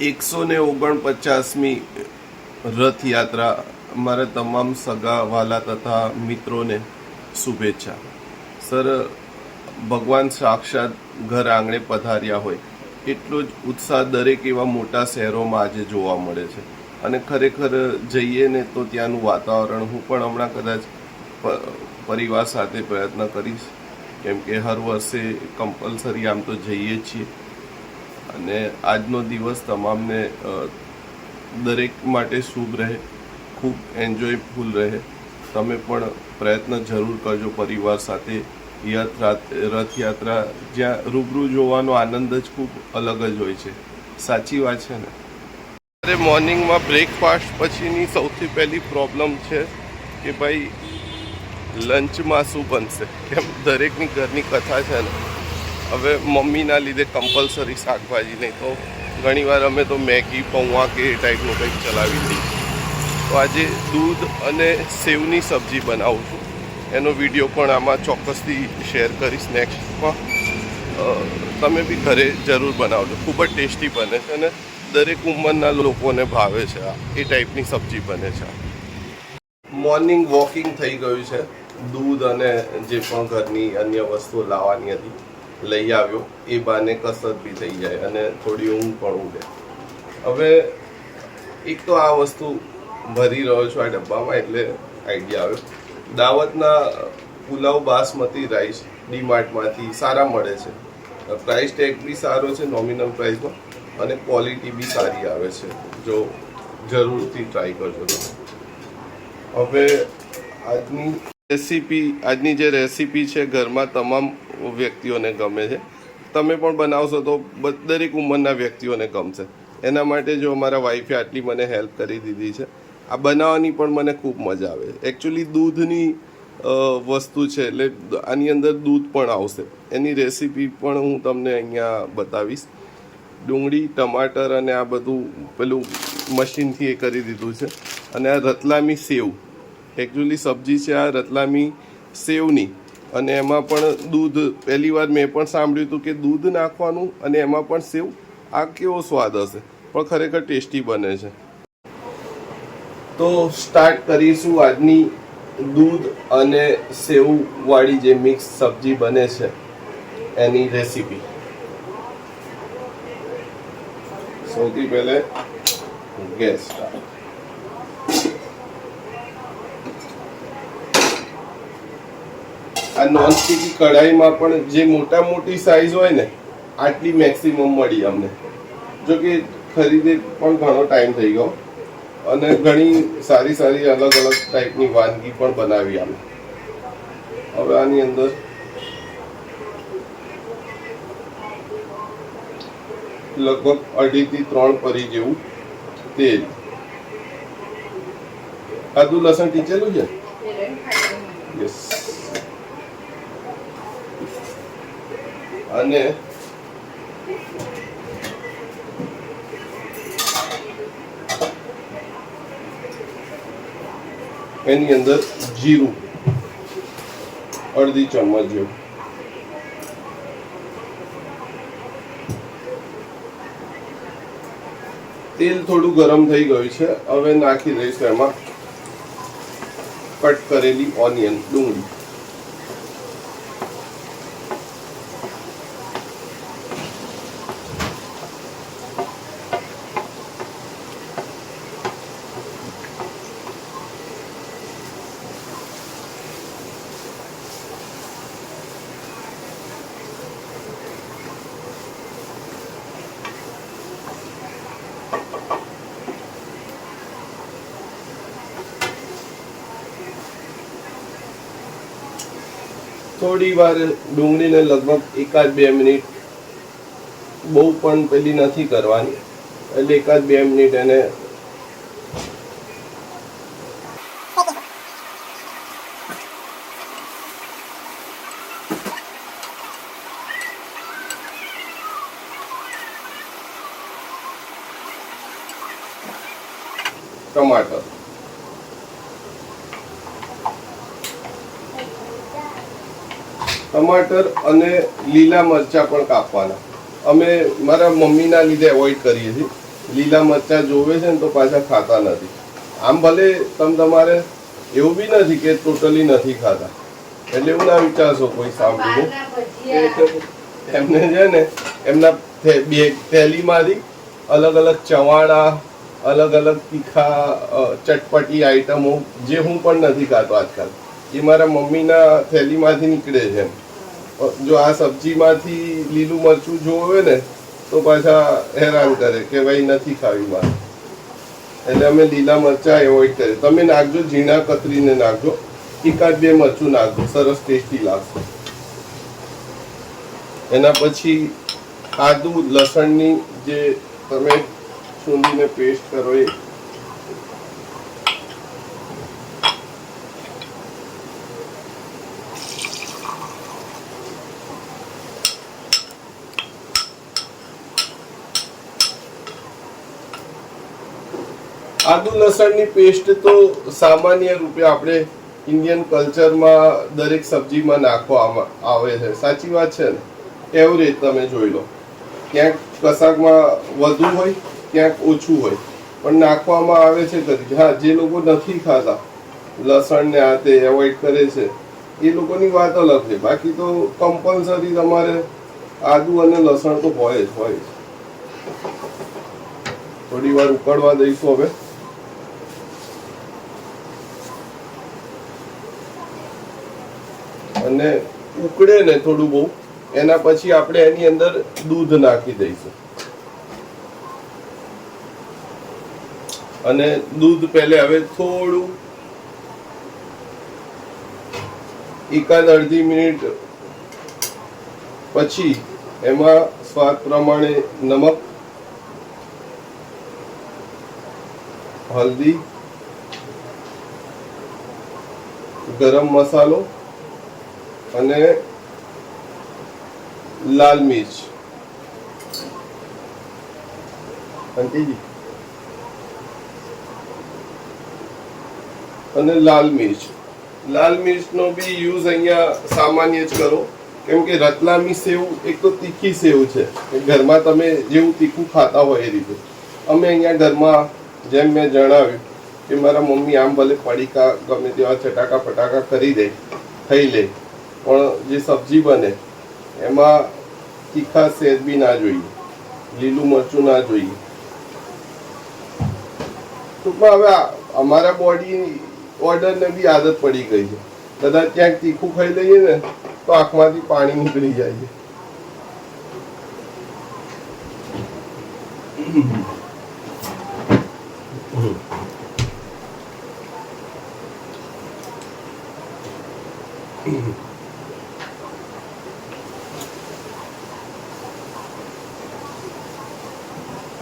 149મી રથયાત્રા મારા તમામ સગા વાલા તથા મિત્રોને શુભેચ્છા. સર, ભગવાન સાક્ષાત ઘર આંગણે પધાર્યા હોય એટલો જ ઉત્સાહ દરેક એવા મોટા શહેરોમાં આજે જોવા મળે છે. અને ખરેખર જઈએ ને તો ત્યાંનું વાતાવરણ, હું પણ હમણાં કદાચ પરિવાર સાથે પ્રયત્ન કરીશ, કેમ કે હર વર્ષે કમ્પલસરી આમ તો જઈએ છીએ. અને આજનો દિવસ તમામને દરેક માટે શુભ રહે, ખૂબ એન્જોયફુલ રહે. તમે પણ પ્રયત્ન જરૂર કરજો પરિવાર સાથે. રથયાત્રા જ્યાં રૂબરૂ જોવાનો આનંદ જ ખૂબ અલગ જ હોય છે. સાચી વાત છે ને? અરે, મોર્નિંગમાં બ્રેકફાસ્ટ પછીની સૌથી પહેલી પ્રોબ્લેમ છે કે ભાઈ લંચમાં શું બનશે. કેમ દરેકની ઘરની કથા છે ને. હવે મમ્મીના લીધે કમ્પલસરી શાકભાજી, નહીં તો ઘણીવાર અમે તો મેગી, પૌવા કે એ ટાઈપનું કંઈક ચલાવી દઈએ. તો આજે દૂધ અને સેવની સબ્જી બનાવું છું. એનો વિડીયો પણ આમાં ચોક્કસથી શેર કરીશ નેક્સ્ટમાં. તમે બી ઘરે જરૂર બનાવજો, ખૂબ જ ટેસ્ટી બને છે અને દરેક ઉંમરના લોકોને ભાવે છે. આ એ ટાઈપની સબ્જી બને છે. મોર્નિંગ વોકિંગ થઈ ગયું છે. દૂધ અને જે પણ ઘરની અન્ય વસ્તુઓ લાવવાની હતી લઈ આવ્યો. એ બાને કસરત બી થઈ જાય અને થોડી ઊંઘ પણ ઉડે. હવે એક તો આ વસ્તુ ભરી રહ્યો છું આ ડબ્બામાં, એટલે આઈડિયા આવ્યો. દાવતના પુલાવ બાસમતી રાઈસ ડીમાર્ટમાંથી સારા મળે છે. પ્રાઇસ ટેગ બી સારો છે નોમિનલ પ્રાઇસમાં, અને ક્વોલિટી બી સારી આવે છે. જો જરૂરથી ટ્રાય કરજો તમે. હવે આજની જે રેસીપી છે ઘરમાં તમામ વ્યક્તિઓને ગમે છે. તમે પણ બનાવશો તો દરેક ઉંમરના વ્યક્તિઓને ગમશે. એના માટે જો અમારા વાઈફે આટલી મને હેલ્પ કરી દીધી છે. આ બનાવવાની પણ મને ખૂબ મજા આવે. એકચ્યુઅલી દૂધની વસ્તુ છે, એટલે આની અંદર દૂધ પણ આવશે. એની રેસીપી પણ હું તમને અહીંયા બતાવીશ. ડુંગળી, ટમાટર અને આ બધું પેલું મશીનથી એ કરી દીધું છે. અને આ રતલામી સેવ, એકચ્યુઅલી સબ્જી છે આ રતલામી સેવની, અને એમાં પણ દૂધ. પહેલી વાર મેં પણ સાંભળ્યું હતું કે દૂધ નાખવાનું અને એમાં પણ સેવ. આ કેવો સ્વાદ હશે, પણ ખરેખર ટેસ્ટી બને છે. તો સ્ટાર્ટ કરીશું આજની દૂધ અને સેવવાળી જે મિક્સ સબ્જી બને છે એની રેસીપી. સૌથી પહેલે ગેસ સ્ટાર્ટ. આ નોનસ્ટિકી કઢાઈમાં પણ જે મોટી સાઈઝ હોય ને, આટલી મેક્સિમમ મળી અમને. જો કે ખરીદે પણ ઘણો ટાઈમ થઈ ગયો, અને ઘણી સારી અલગ અલગ ટાઈપની વાનગી પણ બનાવી અમે. હવે આની અંદર લગભગ 2.5 થી 3 પરી જેવું તેલ. આદુ લસણ ટીચેલું છે. યસ. અને એની અંદર જીરું 1/2 ચમચ જેવું. તેલ થોડું ગરમ થઈ ગયું છે. હવે નાખી દઈશું એમાં કટ કરેલી ઓનિયન, ડુંગળી. થોડી વાર ડુંગળીને લગભગ 1-2 મિનિટ, બહુ પણ પેલી નથી કરવાની, એટલે 1-2 મિનિટ એને ટમાટર અને લીલા મરચાં પણ કાપવાના. અમે મારા મમ્મીના લીધે એવોઇડ કરીએ છીએ, લીલા મરચાં જોવે છે ને તો પાછા ખાતા નથી. આમ ભલે તમારે એવું બી નથી કે ટોટલી નથી ખાતા, એટલે એવું ના વિચારશો કોઈ સાંભળીને એમને છે ને એમના થેલીમાંથી અલગ અલગ ચવાણા, અલગ અલગ તીખા ચટપટી આઈટમો જે હું પણ નથી ખાતો આજકાલ, એ મારા મમ્મીના થેલીમાંથી નીકળે છે. જો આ સબ્જીમાંથી લીલું મરચું જોવે ને તો પાછા હેરાન કરે કે ભાઈ નથી ખાવી મારે, એટલે અમે લીલા મરચા એવોઈડ કરીએ. તમે નાખજો, ઝીણા કતરીને નાખજો, એકાદ બે મરચું નાખજો, સરસ ટેસ્ટી લાગશે. એના પછી આદુ લસણની જે તમે સૂંદીને પેસ્ટ કરો એ, આદુ લસણની પેસ્ટ તો સામાન્ય રૂપે આપણે ઇન્ડિયન કલ્ચરમાં દરેક સબ્જીમાં નાખવામાં આવે છે. સાચી વાત છે ને? એવરેજ તમે જોઈ લો, ક્યાંક કશાકમાં વધુ હોય, ક્યાંક ઓછું હોય, પણ નાખવામાં આવે છે કરી. હા, જે લોકો નથી ખાતા લસણ ને આ તે એવોઈડ કરે છે એ લોકોની વાત અલગ છે. બાકી તો કમ્પલસરી તમારે આદુ અને લસણ તો હોય જ હોય. થોડી વાર ઉકળવા દઈશું હવે. અને ઉકળે ને થોડું બહુ, એના પછી આપણે એની અંદર દૂધ નાખી દઈશું. અને દૂધ પહેલે હવે થોડું એકાદ અડધી મિનિટ પછી એમાં સ્વાદ પ્રમાણે નમક, હલ્દી, ગરમ મસાલો અને લાલ મિર્ચ, અને લાલ મિર્ચનો બી યુઝ અહીંયા સામાન્ય જ કરો, કેમ કે રતલામી સેવ એક તો તીખી સેવ છે, ઘરમાં તમે જેવું તીખું ખાતા હોય એ રીતે. અમે અહીંયા ઘરમાં જેમ મેં જણાવ્યું કે મારા મમ્મી આમ ભલે પડીકા ગમે તેવા ચટાકા પટાકા કરી દે, ખાઈ લે, પણ જે સબ્જી બને એમાં તીખા સેજ બી ના જોઈએ, લીલું મરચું ના જોઈએ. ટૂંકમાં હવે અમારા બોડી ઓર્ડરને બી આદત પડી ગઈ છે. કદાચ ક્યાંક તીખું ખાઈ લઈએ ને તો આંખમાંથી પાણી નીકળી જાય છે.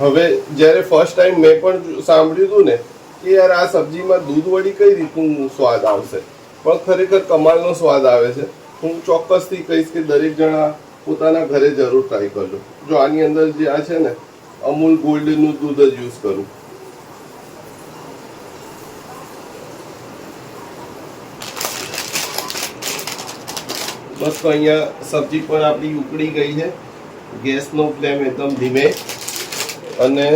હવે જ્યારે ફર્સ્ટ ટાઈમ મેં પણ સાંભળ્યું હતું ને કે યાર આ સબ્જીમાં દૂધ વડી કઈ રીતનું સ્વાદ આવશે, પણ ખરેખર કમાલનો સ્વાદ આવે છે. હું ચોક્કસથી કહીશ કે દરેક જણા પોતાના ઘરે જરૂર ટ્રાય કરજો. જો આની અંદર જે આ છે ને અમૂલ ગોલ્ડનું દૂધ જ યુઝ કરું. બસ તો અહીંયા સબ્જી પણ આપણી ઉકળી ગઈ છે. ગેસનો ફ્લેમ એકદમ ધીમે. અને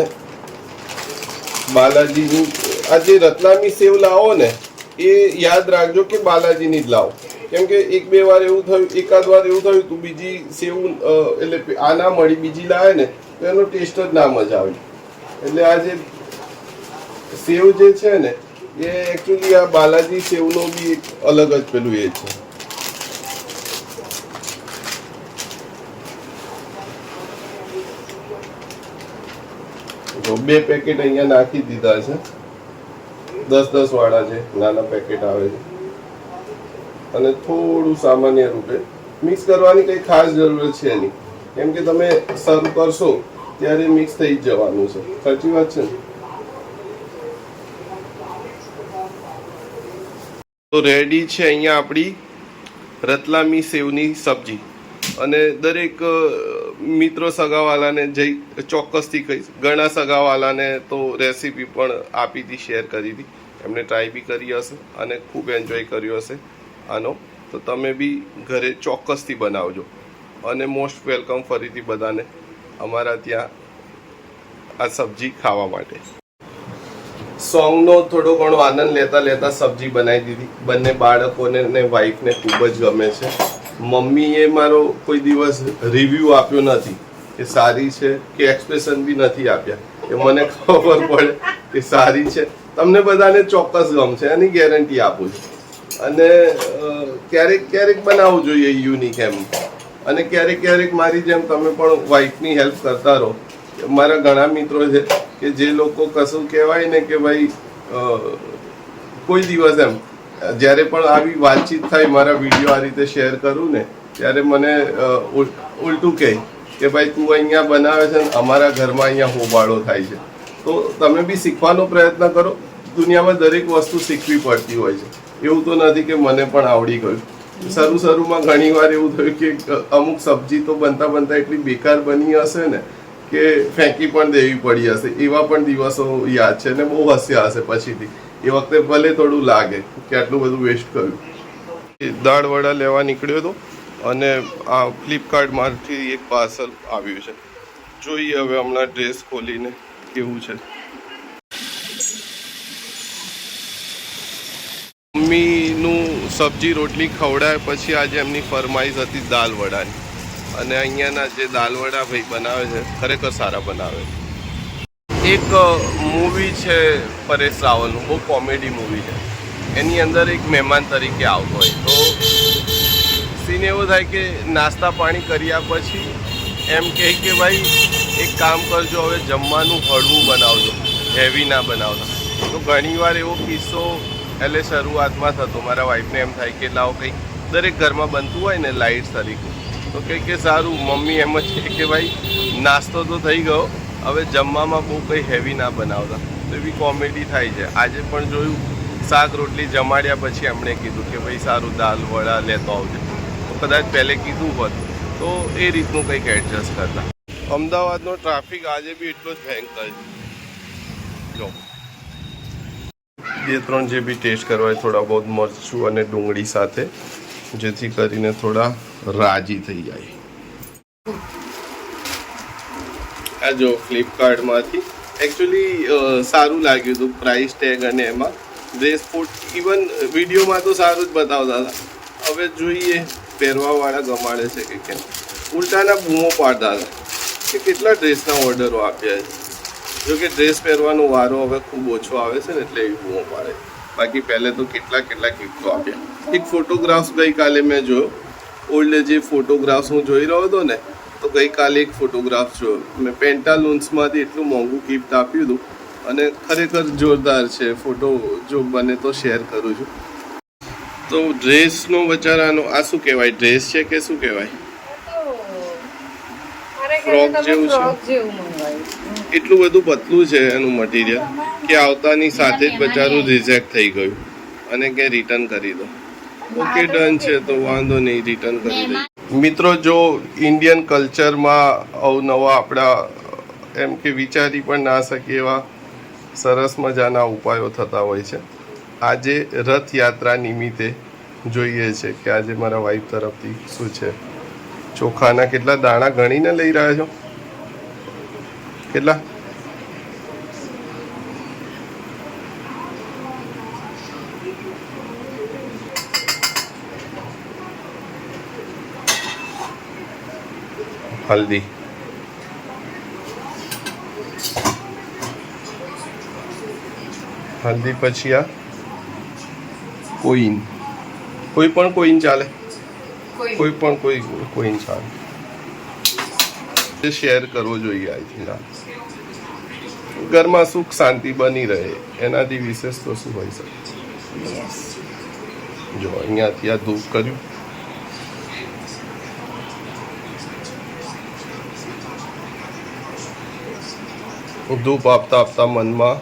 બાલાજીની આ જે રતલામી સેવ લાવો ને એ યાદ રાખજો કે બાલાજીની જ લાવો, કેમ કે એક બે વાર એવું થયું, એકાદ વાર એવું થયું તું બીજી સેવ એટલે આ ના મળી, બીજી લાવે ને તો એનો ટેસ્ટ જ ના મજા આવી. એટલે આ જે સેવ જે છે ને એ એકચ્યુઅલી આ બાલાજી સેવનો બી એક અલગ જ પેલું એ છે. તો 2 પેકેટ અહીંયા નાખી દીધા છે, 10-10 વાળા છે, નાના પેકેટ આવે છે. અને થોડું સામાન્ય રૂપે મિક્સ કરવાની કંઈ ખાસ જરૂરત છે નહીં, કેમ કે તમે સર્વ કરશો ત્યારે મિક્સ થઈ જ જવાનું છે. સાચી વાત છે ને? તો રેડી છે અહીંયા આપણી રતલામી સેવની સબ્જી. અને દરેક મિત્રો સગાવાલાને જઈ ચોક્કસથી કહીશ. ઘણા સગાવાલાને તો રેસીપી પણ આપી હતી, શેર કરી હતી, એમને ટ્રાય બી કરી હશે અને ખૂબ એન્જોય કર્યો હશે આનો. તો તમે બી ઘરે ચોક્કસથી બનાવજો. અને મોસ્ટ વેલકમ ફરીથી બધાને અમારા ત્યાં આ સબ્જી ખાવા માટે. સોંગનો થોડો ઘણો આનંદ લેતા લેતા સબ્જી બનાવી દીધી. બંને બાળકોને ને વાઈફને ખૂબ જ ગમે છે. મમ્મીએ મારો કોઈ દિવસ રિવ્યૂ આપ્યો નથી કે સારી છે કે એક્સપ્રેશન બી નથી આપ્યા કે મને ખબર પડે કે સારી છે. તમને બધાને ચોક્કસ ગમશે એની ગેરંટી આપું છું. અને ક્યારેક ક્યારેક બનાવવું જોઈએ યુનિક એમ. અને ક્યારેક ક્યારેક મારી જેમ તમે પણ વાઈફની હેલ્પ કરતા રહો. મારા ઘણા મિત્રો છે કે જે લોકો કશું કહેવાય ને કે ભાઈ કોઈ દિવસ એમ જ્યારે પણ આવી વાતચીત થાય મારા વિડીયો આ રીતે શેર કરું ને ત્યારે મને ઉલટું કહે કે ભાઈ તું અહીંયા બનાવે છે ને અમારા ઘરમાં અહીંયા હોબાળો થાય છે. તો તમે બી શીખવાનો પ્રયત્ન કરો. દુનિયામાં દરેક વસ્તુ શીખવી પડતી હોય છે. એવું તો નથી કે મને પણ આવડી ગયું. શરૂમાં ઘણી વાર એવું થયું કે અમુક સબ્જી તો બનતા બનતા એટલી બેકાર બની હશે ને કે ફેંકી પણ દેવી પડી હશે. એવા પણ દિવસો યાદ છે ને બહુ હસ્યા હશે પછીથી. એ વખતે ભલે થોડું લાગે કે આટલું બધું વેસ્ટ કર્યું. દાળ વડા લેવા નીકળ્યો હતો અને આ ફ્લિપકાર્ટમાંથી એક પાર્સલ આવ્યું છે. જોઈએ હવે હમણાં ડ્રેસ ખોલીને કેવું છે. મમ્મીનું સબ્જી રોટલી ખવડાય પછી આજે એમની ફરમાઈશ હતી દાલ વડાની. અને અહીંયાના જે દાલ વડા ભાઈ બનાવે છે ખરેખર સારા બનાવે છે. એક મૂવી છે પરેશ રાવલનું, બહુ કોમેડી મૂવી છે. એની અંદર એક મહેમાન તરીકે આવતો હોય તો સીન એવો થાય કે નાસ્તા પાણી કર્યા પછી એમ કહે કે ભાઈ એક કામ કરજો, હવે જમવાનું હળવું બનાવજો, હેવી ના બનાવતા. તો ઘણીવાર એવો કિસ્સો એટલે શરૂઆતમાં થતો. મારા વાઈફને એમ થાય કે લાવો કંઈક દરેક ઘરમાં બનતું હોય ને લાઇટ તરીકે તો કંઈક કે સારું. મમ્મી એમ જ કહે કે ભાઈ નાસ્તો તો થઈ ગયો, હવે જમવામાં બહુ કંઈ હેવી ના બનાવતા. તો એવી કોમેડી થાય છે. આજે પણ જોયું શાક રોટલી જમાડ્યા પછી એમણે કીધું કે ભાઈ સારું દાલ વડા લેતો આવજો. તો કદાચ પહેલે કીધું હોત તો એ રીતનું કંઈક એડજસ્ટ કરતા. અમદાવાદનો ટ્રાફિક આજે બી એટલો જ ભયંકર છે. જો 2-3 જે બી ટેસ્ટ કરવા હોય થોડા બહુ મરચું અને ડુંગળી સાથે, જેથી કરીને થોડા રાજી થઈ જાય. આ જો ફ્લિપકાર્ટમાંથી એકચ્યુઅલી સારું લાગ્યું હતું. પ્રાઇસ ટેગ અને એમાં ડ્રેસ ફૂટ ઇવન વિડીયોમાં તો સારું જ બતાવતા હતા. હવે જોઈએ પહેરવાવાળા ગમાડે છે કે કેમ. ઉલટાના બૂમો પાડતા હતા કે કેટલા ડ્રેસના ઓર્ડરો આપ્યા છે. જો કે ડ્રેસ પહેરવાનો વારો હવે ખૂબ ઓછો આવે છે ને એટલે એવી બૂમો પાડે. બાકી પહેલે તો કેટલા ગિફ્ટો આપ્યા. એક ફોટોગ્રાફ્સ ગઈકાલે મેં જોયો. ઓલ્ડ જે ફોટોગ્રાફ્સ હું જોઈ રહ્યો હતો ને તો ગઈકાલે એક ફોટોગ્રાફ જોયો મેં. પેન્ટાલૂન્સમાંથી એટલું મોંઘું ગિફ્ટ આપ્યું હતું અને ખરેખર જોરદાર છે. ફોટો જો બને તો શેર કરું છું. તો ડ્રેસનો બચારાનો આ શું કહેવાય, ડ્રેસ છે કે શું કહેવાય, ફ્રોક જેવું છે. એટલું બધું પતલું છે એનું મટીરિયલ કે આવતાની સાથે જ બચારું રિજેક્ટ થઈ ગયું અને કે રિટર્ન કરી દો. ઓકે ડન છે તો વાંધો નહીં, રિટર્ન કરી દઈએ. મિત્રો જો ઇન્ડિયન કલ્ચરમાં અવનવા આપણા એમ કે વિચારી પણ ના શકીએ એવા સરસ મજાના ઉપાયો થતા હોય છે. આજે રથયાત્રા નિમિત્તે જોઈએ છે કે આજે મારા વાઈફ તરફથી શું છે. ચોખાના કેટલા દાણા ગણીને લઈ રહ્યા છો? કેટલા? હલ્દી, હલ્દી પછી આ કોઈન, કોઈ પણ કોઈન ચાલે, કોઈ પણ કોઈન ચાલે. શેર કરવો જોઈએ. આઈ થિંક ઘરમાં સુખ શાંતિ બની રહે એનાથી વિશેષ તો શું હોય શકે. જો અહીંયાથી આ ધૂપ કર્યું, ધૂપ આપતા આપતા મનમાં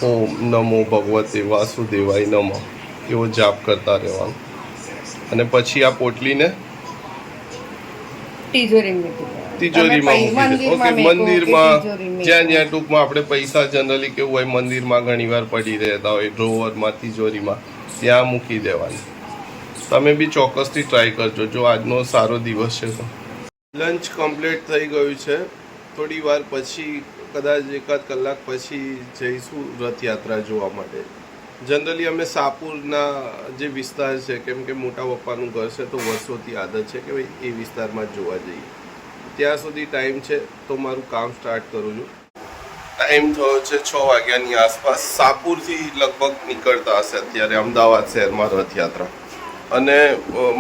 ઓમ નમો ભગવતે વાસુદેવાય નમઃ એવો જાપ કરતા રહેવાનું. અને પછી આ પોટલીને તિજોરીમાં મૂકી દે. ઓકે, મંદિરમાં જ્યાં જ્યાં ટૂંકમાં આપણે પૈસા જનરલી કેવું હોય મંદિરમાં ઘણીવાર પડી રહેતા હોય ડ્રોવરમાં, તિજોરીમાં, ત્યાં મૂકી દેવાની. તમે બી ચોક્કસથી ટ્રાય કરજો જો આજનો સારો દિવસ છે તો. લંચ કમ્પ્લીટ થઈ ગયું છે થોડી વાર પછી કદાચ એકાદ કલાક પછી જઈશું રથયાત્રા જોવા માટે. જનરલી અમે સાપુરના જે વિસ્તાર છે, કેમ કે મોટા પપ્પાનું ઘર છે તો વર્ષોથી આદત છે કે ભાઈ એ વિસ્તારમાં જ જોવા જઈએ. ત્યાં સુધી ટાઈમ છે તો મારું કામ સ્ટાર્ટ કરું છું. ટાઈમ થયો છે 6 વાગ્યાની આસપાસ. સાપુરથી લગભગ નીકળતા હશે અત્યારે અમદાવાદ શહેરમાં રથયાત્રા. અને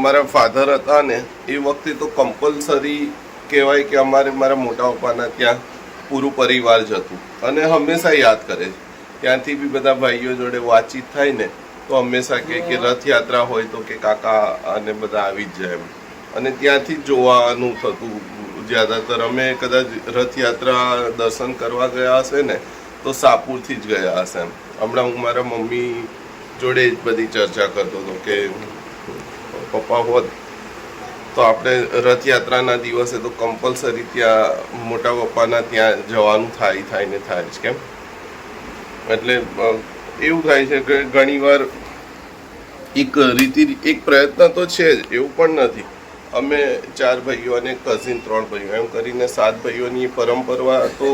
મારા ફાધર હતા ને એ વખતે તો કમ્પલસરી કહેવાય કે અમારે મારા મોટા પપ્પાના ત્યાં પૂરું પરિવાર જ હતું અને હંમેશા યાદ કરે છે. ત્યાંથી બી બધા ભાઈઓ જોડે વાતચીત થાય ને તો હંમેશા કહે કે રથયાત્રા હોય તો કે કાકા અને બધા આવી જ જાય એમ. અને ત્યાંથી જ જોવાનું થતું જ્યાદાતર. અમે કદાચ રથયાત્રા દર્શન કરવા ગયા હશે ને તો સાપુરથી જ ગયા હશે એમ. હમણાં હું મારા મમ્મી જોડે જ બધી ચર્ચા કરતો હતો કે પપ્પા હોત તો આપણે રથયાત્રાના દિવસે તો કમ્પલસરી ત્યાં મોટા પપ્પાના ત્યાં જવાનું થાય જ કેમ. એટલે એવું થાય છે કે ઘણીવાર એક પ્રયત્ન તો છે જ, એવું પણ નથી. અમે 4 ભાઈઓ અને કઝિન 3 ભાઈઓ એમ કરીને 7 ભાઈઓની પરંપરા તો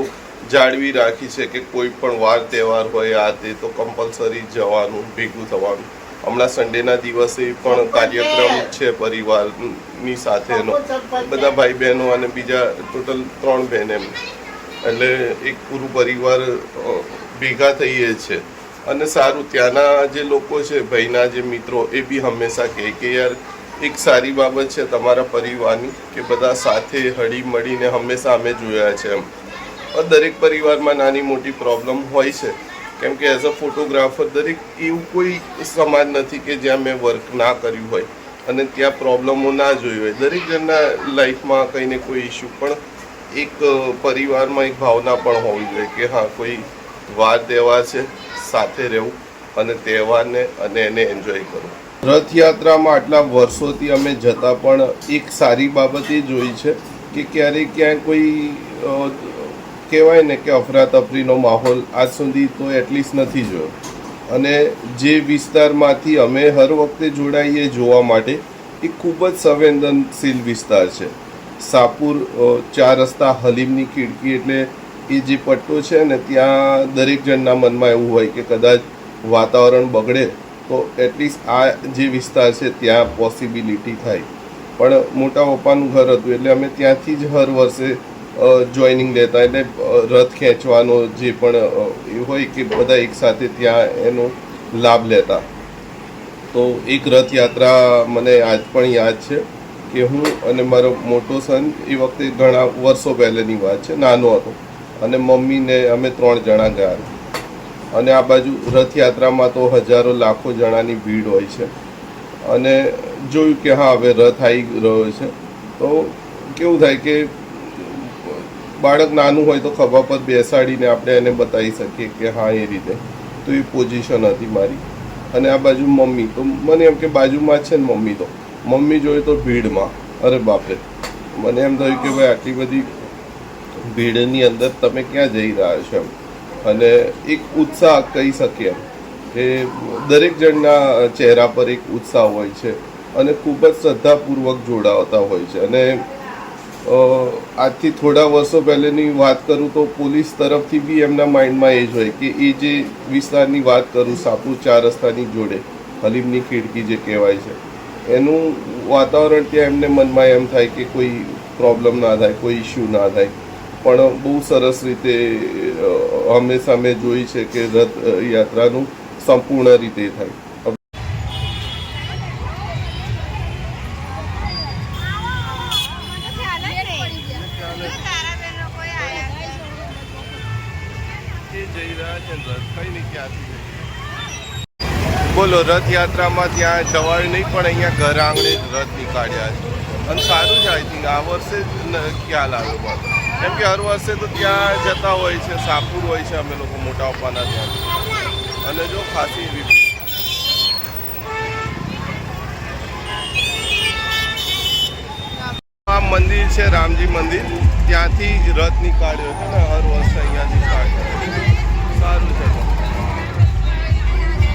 જાળવી રાખી છે કે કોઈ પણ વાર તહેવાર હોય આ તે તો કમ્પલસરી જવાનું, ભેગું થવાનું. હમણાં સન્ડેના દિવસે પણ કાર્યક્રમ છે પરિવારની સાથેનો, બધા ભાઈ બહેનો અને બીજા ટોટલ 3 બહેન એમ. એટલે એક પૂરું પરિવાર ભેગા થઈએ છે. અને સારું, ત્યાંના જે લોકો છે, ભાઈના જે મિત્રો, એ બી હંમેશા કહે કે યાર એક સારી બાબત છે તમારા પરિવારની કે બધા સાથે હળી મળીને હંમેશા અમે જોયા છે એમ. દરેક પરિવારમાં નાની મોટી પ્રોબ્લેમ હોય છે, કેમ કે એઝ અ ફોટોગ્રાફર દરેક એવું કોઈ સમાજ નથી કે જ્યાં મેં વર્ક ના કર્યું હોય અને ત્યાં પ્રોબ્લેમો ના જોઈ હોય. દરેક જણના લાઈફમાં કંઈ ને કોઈ ઇસ્યુ, પણ એક પરિવારમાં એક ભાવના પણ હોવી જોઈએ કે હા કોઈ વાર તહેવાર છે, સાથે રહેવું અને તહેવારને અને એને એન્જોય કરવું. રથયાત્રામાં આટલા વર્ષોથી અમે જતા પણ એક સારી બાબત એ જોઈ છે કે ક્યારેય ક્યાંય કોઈ કહેવાય ને કે અફરાતફરીનો માહોલ આજ સુધી તો એટલીસ્ટ નથી જોયો. અને જે વિસ્તારમાંથી અમે હર વખતે જોડાઈએ જોવા માટે એ ખૂબ જ સંવેદનશીલ વિસ્તાર છે. સાપુર 4 રસ્તા હલીમની ખીડકી, એટલે એ જે પટ્ટો છે ને ત્યાં દરેક જણના મનમાં એવું હોય કે કદાચ વાતાવરણ બગડે તો એટલીસ્ટ આ જે વિસ્તાર છે ત્યાં પોસિબિલિટી થાય. પણ મોટા પપ્પાનું ઘર હતું એટલે અમે ત્યાંથી જ હર વર્ષે જોઈનિંગ લેતા. એટલે રથ ખેંચવાનો જે પણ એ હોય કે બધા એકસાથે ત્યાં એનો લાભ લેતા. તો એક રથયાત્રા મને આજ પણ યાદ છે કે હું અને મારો મોટો સન, એ વખતે ઘણા વર્ષો પહેલાંની વાત છે, નાનો હતો, અને મમ્મીને અમે 3 જણા ગયા. અને આ બાજુ રથયાત્રામાં તો હજારો લાખો જણાની ભીડ હોય છે. અને જોયું કે હા હવે રથ આવી રહ્યો છે તો કેવું થાય કે બાળક નાનું હોય તો ખભા પર બેસાડીને આપણે એને બતાવી શકીએ કે હા એ રીતે. તો એ પોઝિશન હતી મારી. અને આ બાજુ મમ્મી, તો મને એમ કે બાજુમાં જ છે ને મમ્મી, તો મમ્મી જોઈએ તો ભીડમાં, અરે બાપરે, મને એમ થયું કે ભાઈ આટલી બધી ભીડની અંદર તમે ક્યાં જઈ રહ્યા છો એમ. અને એક ઉત્સાહ કહી શકીએ કે દરેક જણના ચહેરા પર એક ઉત્સાહ હોય છે અને ખૂબ જ શ્રદ્ધાપૂર્વક જોડાતા હોય છે. અને આજથી થોડા વર્ષો પહેલાંની વાત કરું તો પોલીસ તરફથી બી એમના માઇન્ડમાં એ જ હોય કે એ જે વિસ્તારની વાત કરું, સાપુર 4 રસ્તાની જોડે હલીમની ખીડકી જે કહેવાય છે, એનું વાતાવરણ ત્યાં એમને મનમાં એમ થાય કે કોઈ પ્રોબ્લેમ ના થાય, કોઈ ઇસ્યુ ના થાય. પણ બહુ સરસ રીતે હંમેશા મેં જોઈ છે કે રથયાત્રાનું સંપૂર્ણ રીતે થાય. બોલો, રથયાત્રામાં ત્યાં જવાયું નહીં પણ અહીંયા ઘર આંગણે જ રથ નીકાળ્યા છે. અને સારું છે. આઈ થિંક આ વર્ષે જ ખ્યાલ આવ્યો મને, કેમ કે હર વર્ષે તો ત્યાં જતા હોય છે, સાપુર હોય છે અમે લોકો મોટા પપ્પાના ત્યાં. અને જો ખાસી એવી આ મંદિર છે, રામજી મંદિર, ત્યાંથી રથ નીકાળ્યો છે ને હર વર્ષે અહીંયાથી સ્ટાર્ટ. સારું છે.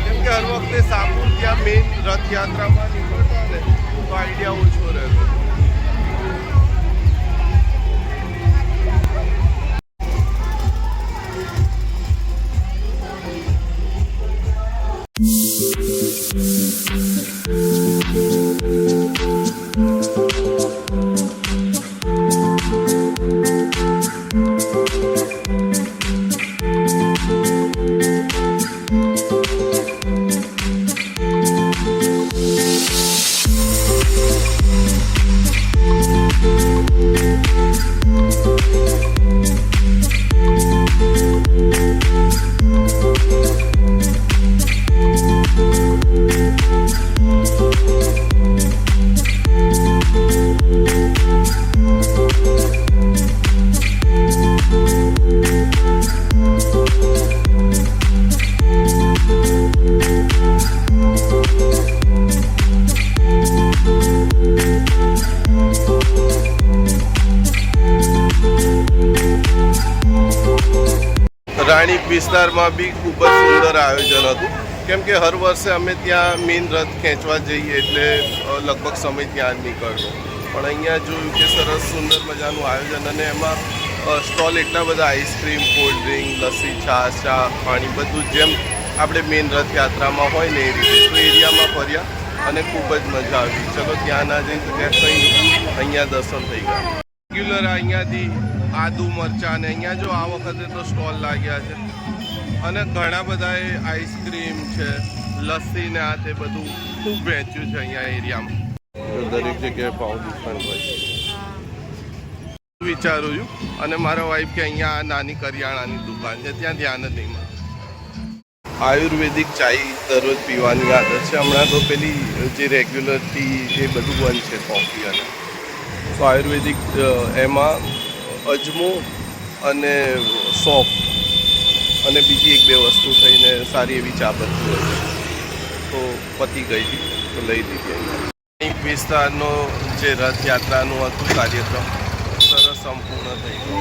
કેમ કે હર વખતે સાપુર ત્યાં મેઇન રથયાત્રામાં નીકળતા ને તો આઈડિયા ઓછો રહેતો. રાણીપ વિસ્તારમાં બી ખૂબ જ સુંદર આયોજન હતું, કેમ કે હર વર્ષે અમે ત્યાં મેઇન રથ ખેંચવા જઈએ એટલે લગભગ સમય ત્યાં જ નીકળતો, પણ અહીંયા જોયું કે સરસ સુંદર મજાનું આયોજન, અને એમાં સ્ટોલ એટલા બધા આઈસ્ક્રીમ, કોલ્ડ ડ્રિંક, લસ્સી, છાશ, ચા, પાણી બધું જેમ આપણે મેઇન રથયાત્રામાં હોય ને એ રીતે તો એરિયામાં ફર્યા અને ખૂબ જ મજા આવી. ચલો ત્યાં ના જઈ શક્યા કંઈ નહીં, અહીંયા દર્શન થઈ ગયા. રેગ્યુલર અહીંયાથી આદુ મરચાં ને અહીંયા જો આ વખતે તો સ્ટોલ લાગ્યા છે, અને ઘણા બધાએ આઈસ્ક્રીમ છે, લસ્સી ને આ તે બધું ખૂબ વેચ્યું છે અહીંયા એરિયામાં. દરેક જગ્યાએ પાઉં દુકાન હોય વિચારું છું, અને મારા વાઈફ કે અહીંયા આ નાની કરિયાણાની દુકાન છે ત્યાં ધ્યાન જ નહીં. આયુર્વેદિક ચાય દરરોજ પીવાની આદત છે. હમણાં તો પેલી જે રેગ્યુલર ટી એ બધું બંધ છે, કોફી અને તો આયુર્વેદિક એમાં અજમો અને સોફ અને બીજી એક બે વસ્તુ થઈને સારી એવી ચા બનતી હોય છે, તો પતી ગઈ હતી તો લઈ લીધી. વિસ્તારનો જે રથયાત્રાનું હતું કાર્યક્રમ સરસ સંપૂર્ણ થઈ ગયો.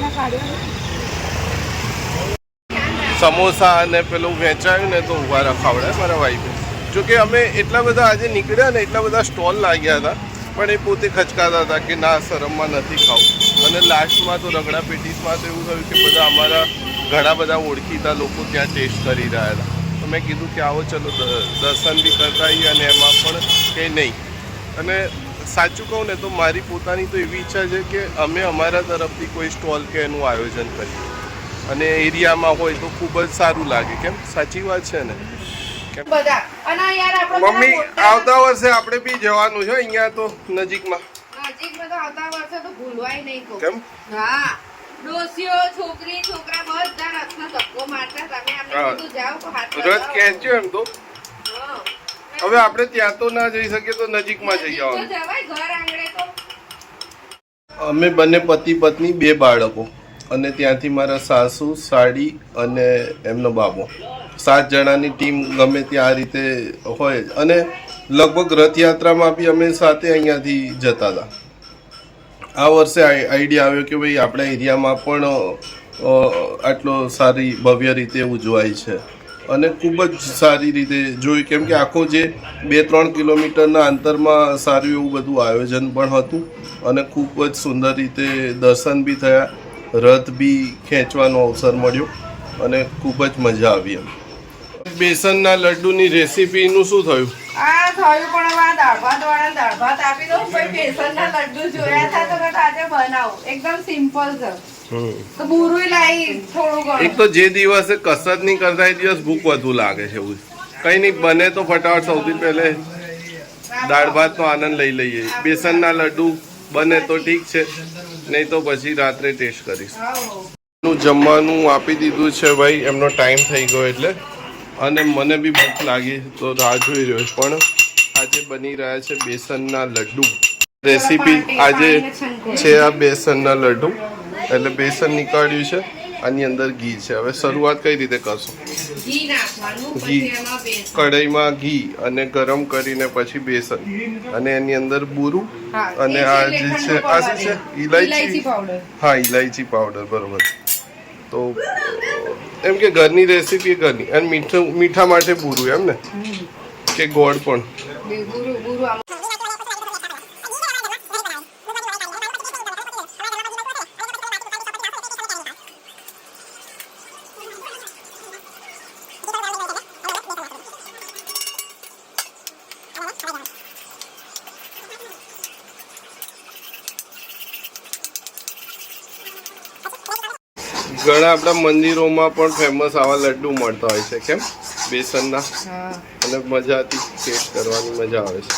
સમોસા અને પેલું વેચાયું ને તો ઊભા રખાવડે મારા વાઈફે. જોકે અમે એટલા બધા આજે નીકળ્યા ને એટલા બધા સ્ટોલ લાગ્યા હતા, પણ એ પોતે ખચકાતા હતા કે ના શરમમાં નથી ખાવું. અને લાસ્ટમાં તો રગડા પેટીસમાં તો એવું થયું કે બધા અમારા ઘણા બધા ઓળખીતા લોકો ત્યાં ટેસ્ટ કરી રહ્યા હતા, તો મેં કીધું કે આવો ચલો દર્શન બી કરતા આવીએ અને એમાં પણ કંઈ નહીં. અને સાચું કહું ને તો મારી પોતાની તો એવી ઈચ્છા છે કે અમે અમારા તરફથી કોઈ સ્ટોલ કે એનું આયોજન કરીએ, અને એરિયામાં હોય તો ખૂબ જ સારું લાગે. કેમ? સાચી વાત છે ને? મમ્મી આવતા વર્ષે આપણે બી જવાનું છે અહીંયા તો નજીકમાં. કેમ? રથ ખેંચ્યો એમ તો હવે આપણે ત્યાં તો ના જઈ શકીએ તો નજીકમાં જઈ આવવાનું. અમે બંને પતિ પત્ની, 2 બાળકો, અને ત્યાંથી મારા સાસુ, સાડી અને એમનો બાબો, 7 જણાની ટીમ ગમે ત્યાં આ રીતે હોય. અને લગભગ રથયાત્રામાં બી અમે સાથે અહીંયાથી જતા હતા. આ વર્ષે આઈડિયા આવ્યો કે ભાઈ આપણા એરિયામાં પણ આટલો સારી ભવ્ય રીતે ઉજવાય છે, અને ખૂબ જ સારી રીતે જોયું, કેમ કે આખો જે 2-3 કિલોમીટરના અંતરમાં સારું એવું બધું આયોજન પણ હતું, અને ખૂબ જ સુંદર રીતે દર્શન બી થયા, રથ બી ખેંચવાનો અવસર મળ્યો, અને ખૂબ જ મજા આવી. એમ બેસનના લડ્ડુની રેસીપીનું શું થયું? થયું પણ આ દાળ ભાત વાળા દાળ ભાત આપી દઉં, પછી બેસનના લડ્ડુ જોયા હતા તો આજે બનાવું. એકદમ સિમ્પલ છે. તો બુરુઈ લાવી થોડું ઘણું. એક તો જે દિવસે કસરત નહીં કરતા એ દિવસ ભૂખ વધુ લાગે છે. એવું કઈ નહીં, બને તો ફટાફટ સૌથી પહેલે દાળ ભાતનો આનંદ લઈ લઈએ. બેસનના લડ્ડુ બને તો ઠીક છે, નહીં તો પછી રાત્રે ટેસ્ટ કરીશ. જમવાનું આપી દીધું છે ભાઈ, એમનો ટાઈમ થઈ ગયો એટલે, અને મને બી ભૂખ લાગી તો રાહ જોઈ રહ્યો. પણ આજે બની રહ્યા છે બેસનના લડ્ડુ. રેસીપી આજે છે આ બેસનના લડ્ડુ. એટલે બેસન નીકાળ્યું છે, આની અંદર ઘી છે. હવે શરૂઆત કઈ રીતે કરશો? ઘી કઢાઈમાં ઘી અને ગરમ કરીને પછી બેસન, અને એની અંદર બુરું, અને આ જે છે આ શું છે? ઇલાયચી પાવડર. હા, ઇલાયચી પાવડર, બરોબર. તો એમ કે ઘરની રેસીપી ઘરની. અને મીઠા માટે બુરું એમ ને, કે ગોળ પણ? ઘણા આપણા મંદિરોમાં પણ ફેમસ આવા લડ્ડુ મળતા હોય છે. કેમ? બેસનના. અને મજાથી ટેસ્ટ કરવાની મજા આવે છે.